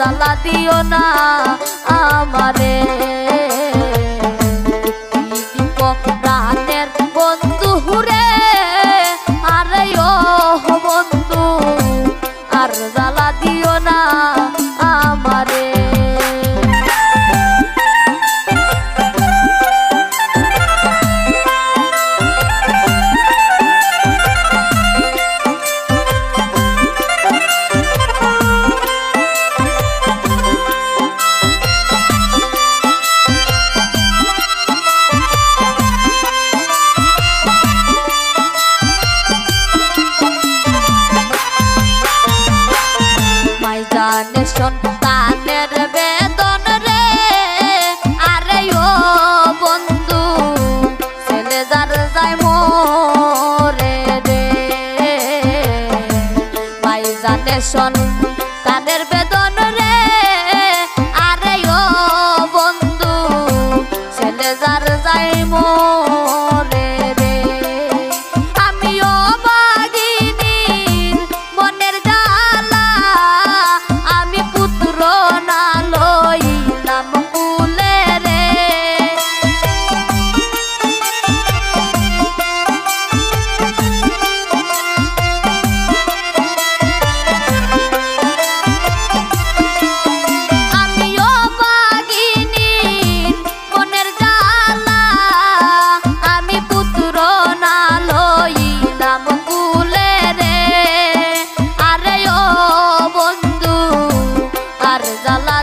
জ্বালা দিও না আমারে প্রাণের বন্ধু হুরে আরে ও বন্ধু আর জ্বালা দিও না আমারে সন্তানের বেদন রে আরে ও বন্ধু ছেলে যার যায় মোরে রে ভাই জানে সন্তানের বেদন রে আরে ও বন্ধু ছেলে যার যায় মোরে রে আমিও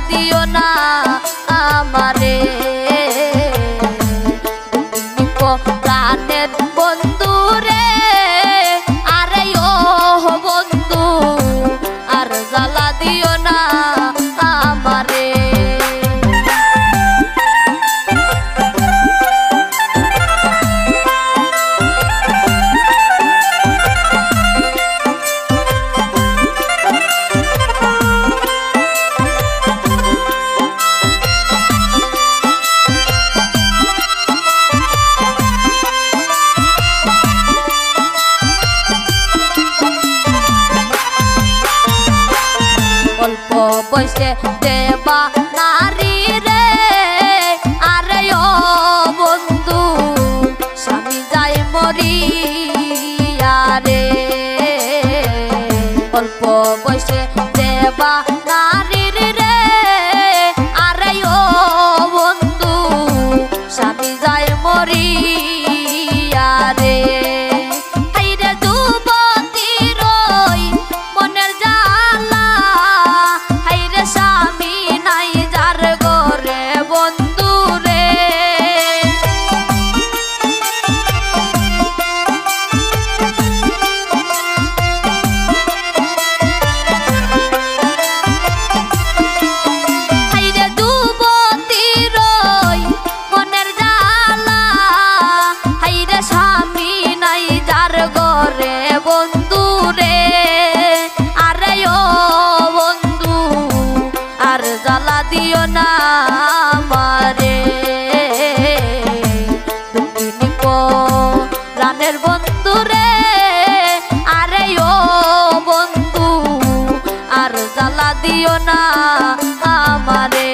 দিও না আমারে প্রাণের বন্ধু রে আরে ও বন্ধু আর জ্বালা দিও না আমারে বসে দেবা নারী রে আরে ও বন্ধু স্বামী যাই মরিয়া রে অল্প বসে দেবা নারী রে আরে ও বন্ধু স্বামী যাই মরিয়া রে জ্বালা দিও না আমারে দুঃখিনী প্রাণের বন্ধু রে আরে ও বন্ধু আর জ্বালা দিও না আমারে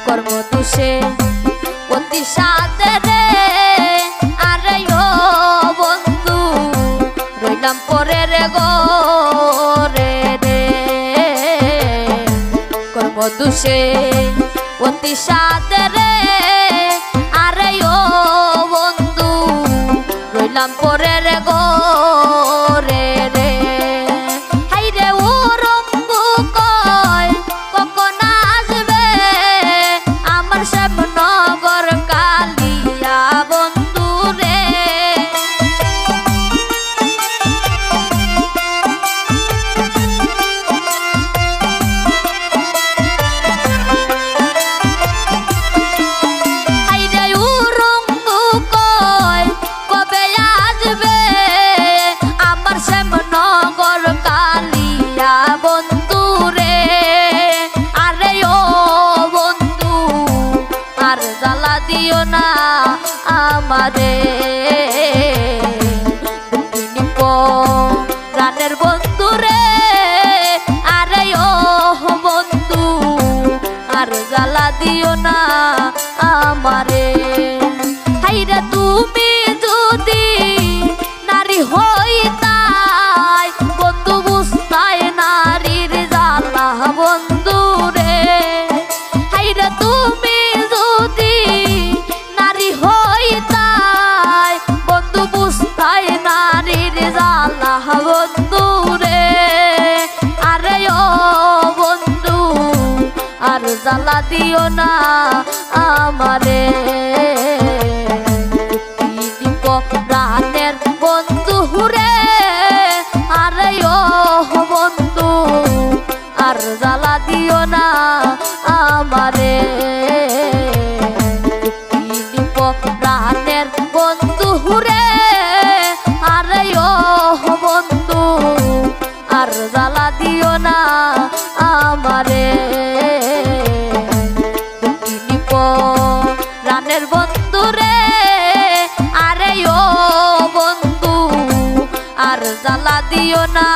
কর্মদোষে অতি সাথে রে আরে ও বন্ধু রইলাম পরে রে গো রে রে কর্মদোষে অতি সাথে রে আরে ও বন্ধু রইলাম পরে রে গো রে রে দিও না আমারে প্রাণের বন্ধু রে আরে ও বন্ধু আর জ্বালা দিও না আমারে হাইরে তুমি যদি নারী হইতাই বন্ধু বুঝতাই নারীর জ্বালা বন্ধু রে হাইরে তুমি যদি নারী হইতাই বন্ধু বুঝতাই নারীর জ্বালা বন্ধু রে আরে ও বন্ধু আর জ্বালা দিও না আমারে প্রাণের বন্ধু রে আরে ও বন্ধু আর জ্বালা দিও না আমারে প্রাণের বন্ধু রে আরে ও বন্ধু আর জ্বালা দিও না আমারে প্রাণের বন্ধু রে আরে ও বন্ধু আর জ্বালা দিও না